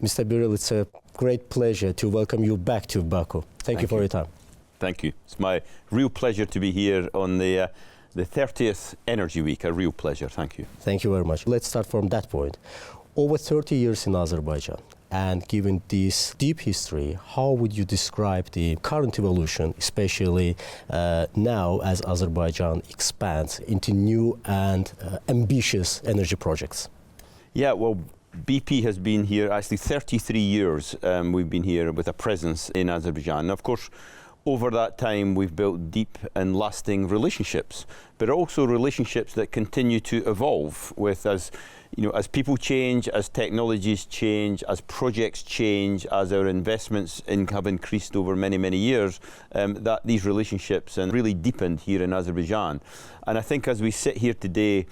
Mr. Birrell, it's a great pleasure to welcome you back to Baku. Thank you for your time. Thank you. It's my real pleasure to be here on the 30th Energy Week. A real pleasure. Thank you. Thank you very much. Let's start from that point. Over 30 years in Azerbaijan, and given this deep history, how would you describe the current evolution, especially now as Azerbaijan expands into new and ambitious energy projects? Yeah, well, BP has been here actually 33 years. We've been here with a presence in Azerbaijan. Of course, over that time, we've built deep and lasting relationships, but also relationships that continue to evolve with as people change, as technologies change, as projects change, as our investments have increased over many, many years, that these relationships and really deepened here in Azerbaijan. And I think as we sit here today,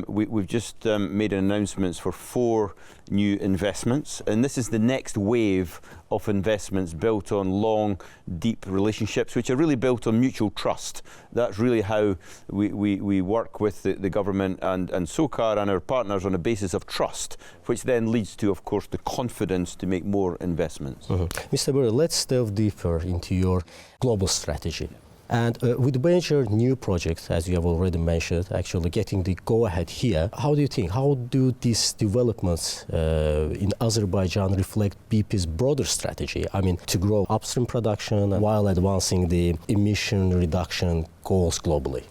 we've just made announcements for 4 new investments, and this is the next wave of investments built on long, deep relationships, which are really built on mutual trust. That's really how we work with the government and SOCAR and our partners on a basis of trust, which then leads to, of course, the confidence to make more investments. Mr. Birrell, let's delve deeper into your global strategy. And with major new projects, as you have already mentioned, actually getting the go-ahead here, how do these developments in Azerbaijan reflect BP's broader strategy? I mean, to grow upstream production while advancing the emission reduction goals globally?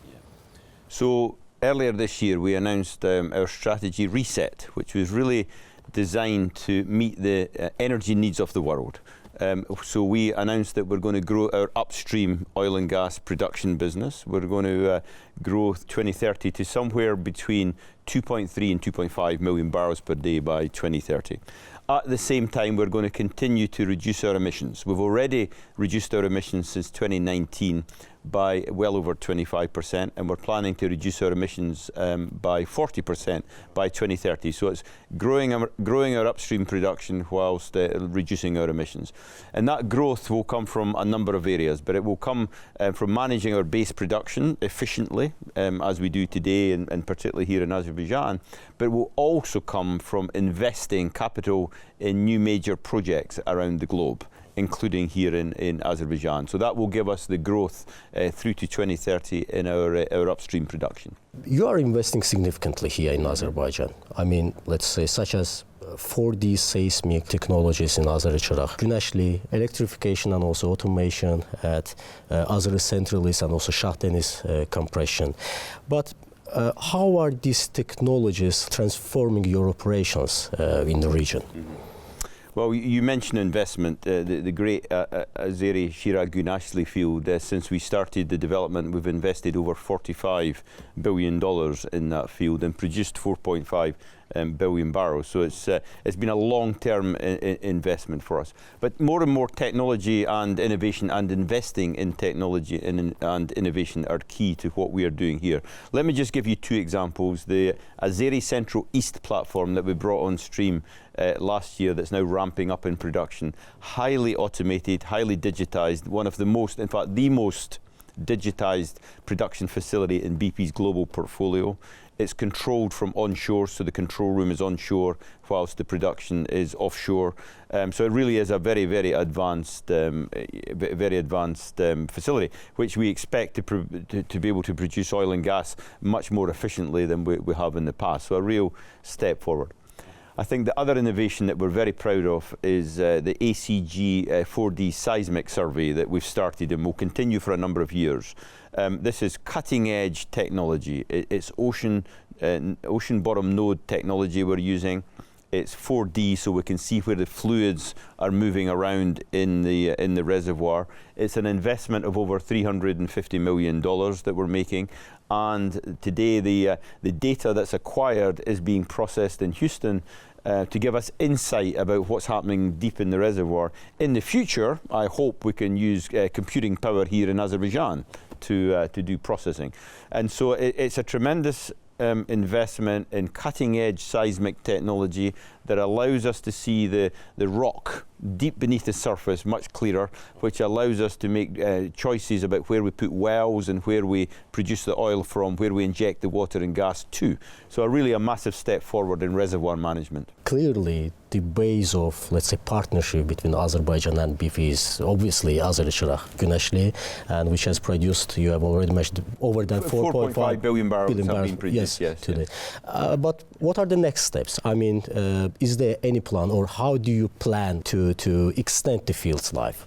So earlier this year, we announced our strategy reset, which was really designed to meet the energy needs of the world. So we announced that we're going to grow our upstream oil and gas production business. We're going to grow 2030 to somewhere between 2.3 and 2.5 million barrels per day by 2030. At the same time, we're going to continue to reduce our emissions. We've already reduced our emissions since 2019 by well over 25%, and we're planning to reduce our emissions by 40% by 2030. So it's growing our upstream production whilst reducing our emissions. And that growth will come from a number of areas, but it will come from managing our base production efficiently, as we do today, and particularly here in Azerbaijan, but it will also come from investing capital in new major projects around the globe, including here in Azerbaijan. So that will give us the growth through to 2030 in our upstream production. You are investing significantly here in Azerbaijan. I mean, let's say such as 4D seismic technologies in Azeri-Chirag, Güneşli, electrification and also automation at Azeri Centralis and also Shah Deniz compression. But how are these technologies transforming your operations in the region? Well, you mentioned investment. The great Azeri Chirag Güneşli field, since we started the development, we've invested over $45 billion in that field and produced 4.5 billion barrels. So it's been a long-term investment for us. But more and more technology and innovation and investing in technology and innovation are key to what we are doing here. Let me just give you 2 examples. The Azeri Central East platform that we brought on stream last year, that's now ramping up in production, highly automated, highly digitized, one of the most, in fact, the most digitized production facility in BP's global portfolio. It's controlled from onshore, so the control room is onshore whilst the production is offshore. So it really is a very, very advanced facility, which we expect to be able to produce oil and gas much more efficiently than we have in the past. So a real step forward. I think the other innovation that we're very proud of is the ACG 4D seismic survey that we've started and will continue for a number of years. This is cutting-edge technology. It's ocean bottom node technology we're using. It's 4D, so we can see where the fluids are moving around in the reservoir. It's an investment of over $350 million that we're making. And today, the data that's acquired is being processed in Houston to give us insight about what's happening deep in the reservoir. In the future, I hope we can use computing power here in Azerbaijan to do processing. And so it's a tremendous investment in cutting-edge seismic technology that allows us to see the rock deep beneath the surface much clearer, which allows us to make choices about where we put wells and where we produce the oil from, where we inject the water and gas to. So really a massive step forward in reservoir management. Clearly, the base of, let's say, partnership between Azerbaijan and BP is obviously Azeri-Chirag Güneşli, and which has produced, you have already mentioned, over than 4.5 billion barrels have been produced, yes, today. But what are the next steps? I mean, is there any plan, or how do you plan to extend the field's life?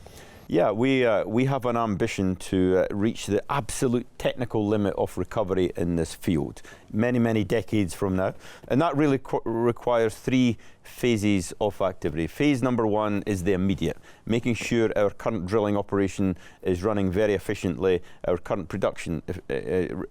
Yeah, we have an ambition to reach the absolute technical limit of recovery in this field many decades from now. And that really requires three phases of activity. Phase number one is the immediate, making sure our current drilling operation is running very efficiently, our current production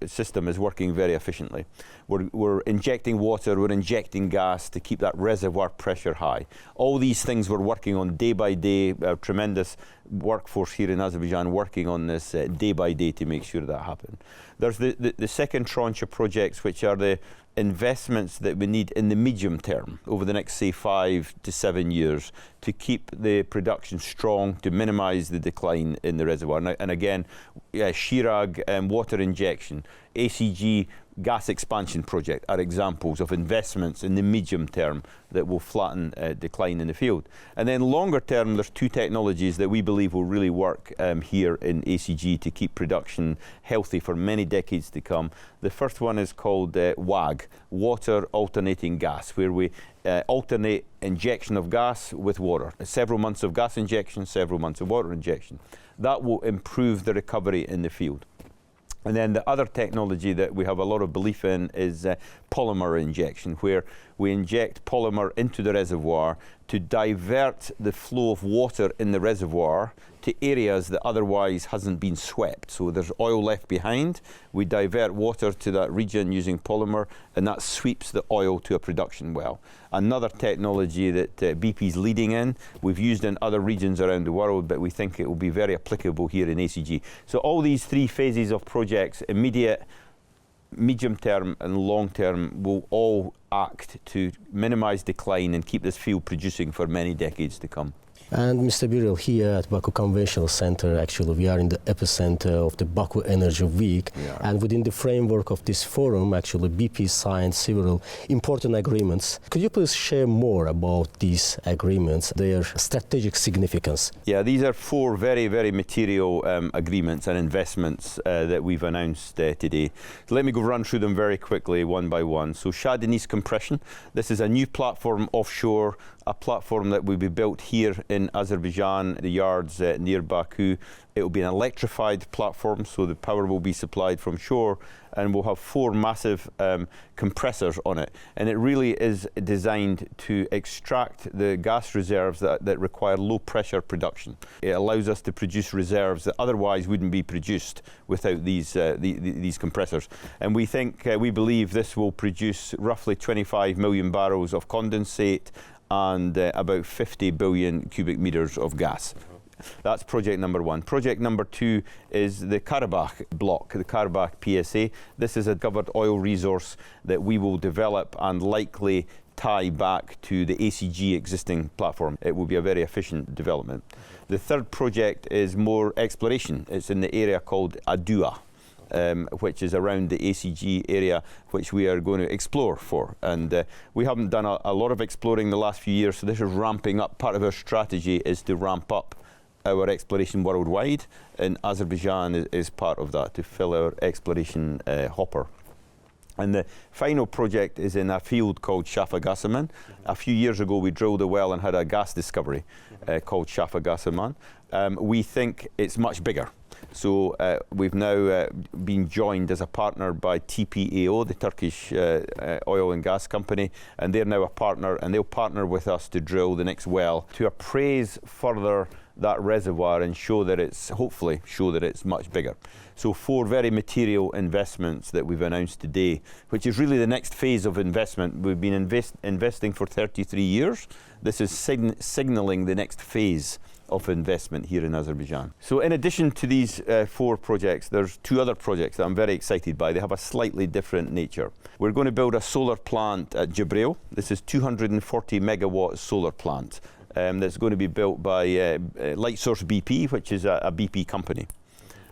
system is working very efficiently. We're injecting water, we're injecting gas to keep that reservoir pressure high. All these things we're working on day by day, our tremendous workforce here in Azerbaijan working on this day by day to make sure that happens. There's the second tranche of projects, which are the investments that we need in the medium term over the next, say, 5 to 7 years to keep the production strong, to minimize the decline in the reservoir. And again, Chirag water injection, ACG gas expansion project are examples of investments in the medium term that will flatten decline in the field. And then longer term, there's two technologies that we believe will really work here in ACG to keep production healthy for many decades to come. The first one is called WAG, water alternating gas, where we alternate injection of gas with water. Several months of gas injection, several months of water injection. That will improve the recovery in the field. And then the other technology that we have a lot of belief in is polymer injection, where we inject polymer into the reservoir to divert the flow of water in the reservoir to areas that otherwise hasn't been swept. So there's oil left behind. We divert water to that region using polymer, and that sweeps the oil to a production well. Another technology that BP is leading in, we've used in other regions around the world, but we think it will be very applicable here in ACG. So all these three phases of projects, immediate, medium term and long term, will all act to minimize decline and keep this field producing for many decades to come. And Mr. Birrell, here at Baku Conventional Center, actually, we are in the epicenter of the Baku Energy Week. Yeah. And within the framework of this forum, actually, BP signed several important agreements. Could you please share more about these agreements, their strategic significance? Yeah, these are four very material agreements and investments that we've announced today. So let me go run through them very quickly, one by one. So Shah Deniz Compression, this is a new platform offshore, a platform that will be built here in Azerbaijan, the yards near Baku. It will be an electrified platform, so the power will be supplied from shore, and we'll have 4 massive compressors on it. And it really is designed to extract the gas reserves that require low pressure production. It allows us to produce reserves that otherwise wouldn't be produced without these compressors. And we believe this will produce roughly 25 million barrels of condensate and about 50 billion cubic meters of gas. That's project number one. Project number two is the Karabakh block, the Karabakh PSA. This is a covered oil resource that we will develop and likely tie back to the ACG existing platform. It will be a very efficient development. The third project is more exploration. It's in the area called Adua, which is around the ACG area, which we are going to explore for. And we haven't done a lot of exploring the last few years, so this is ramping up. Part of our strategy is to ramp up our exploration worldwide, and Azerbaijan is part of that, to fill our exploration hopper. And the final project is in a field called Shafagasaman. A few years ago, we drilled a well and had a gas discovery called Shafagasaman. We think it's much bigger. So we've now been joined as a partner by TPAO, the Turkish oil and gas company, and they're now a partner, and they'll partner with us to drill the next well to appraise further that reservoir and show that hopefully show that it's much bigger. So 4 very material investments that we've announced today, which is really the next phase of investment. We've been investing for 33 years. This is signalling the next phase of investment here in Azerbaijan. So in addition to these 4 projects, there's 2 other projects that I'm very excited by. They have a slightly different nature. We're going to build a solar plant at Birrell. This is 240 megawatt solar plant that's going to be built by Lightsource BP, which is a BP company.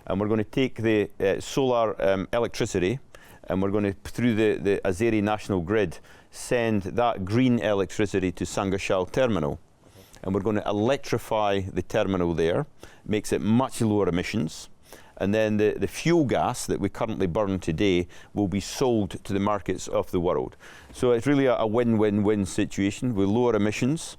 And we're going to take the solar electricity, and we're going to, through the Azeri national grid, send that green electricity to Sangashal terminal. And we're going to electrify the terminal there, makes it much lower emissions. And then the fuel gas that we currently burn today will be sold to the markets of the world. So it's really a win-win-win situation. We lower emissions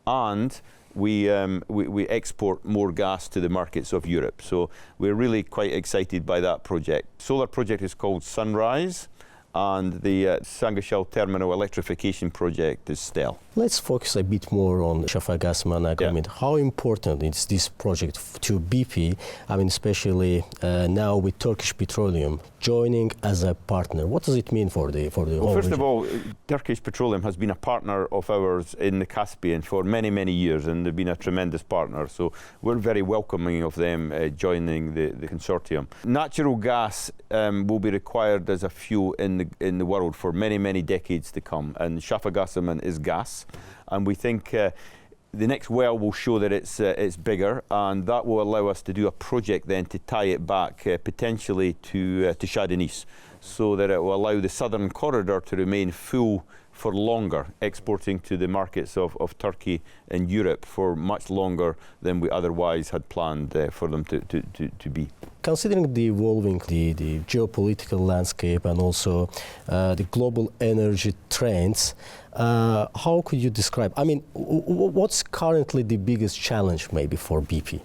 and we export more gas to the markets of Europe. So we're really quite excited by that project. Solar project is called Sunrise, and the Sangashal terminal electrification project is STEL. Let's focus a bit more on Shafagasiman agreement. Yeah. How important is this project to BP? I mean, especially now with Turkish Petroleum joining as a partner. What does it mean for the whole region? First of all, Turkish Petroleum has been a partner of ours in the Caspian for many, many years, and they've been a tremendous partner. So we're very welcoming of them joining the consortium. Natural gas will be required as a fuel in the world for many, many decades to come, and Shafagasiman is gas, and we think the next well will show that it's bigger, and that will allow us to do a project then to tie it back potentially to Shah Deniz, so that it will allow the southern corridor to remain full for longer, exporting to the markets of Turkey and Europe for much longer than we otherwise had planned for them to be. Considering the evolving the geopolitical landscape and also the global energy trends, how could you describe, I mean, what's currently the biggest challenge maybe for BP?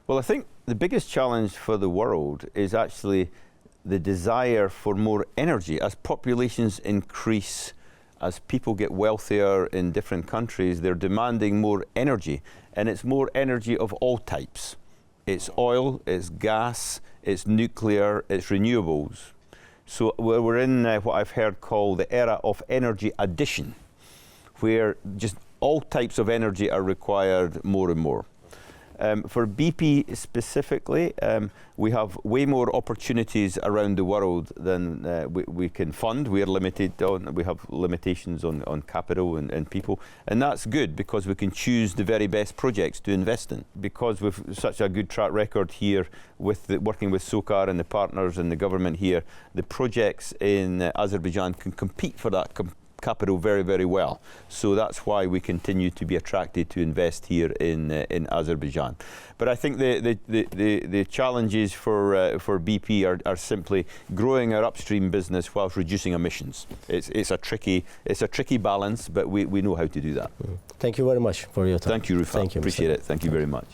Well, I think the biggest challenge for the world is actually the desire for more energy. As populations increase, as people get wealthier in different countries, they're demanding more energy, and it's more energy of all types. It's oil, it's gas, it's nuclear, it's renewables. So we're in what I've heard called the era of energy addition, where just all types of energy are required more and more. For BP specifically, we have way more opportunities around the world than we can fund. We are limited on, we have limitations on capital and people, and that's good because we can choose the very best projects to invest in. Because we've such a good track record here with working with SOCAR and the partners and the government here, the projects in Azerbaijan can compete for that capital very, very well. So that's why we continue to be attracted to invest here in Azerbaijan. But I think the challenges for BP are simply growing our upstream business whilst reducing emissions. It's a tricky balance, but we know how to do that. Thank you very much for your time. Thank you, Rufat. Thank you, appreciate it. Thank you very much.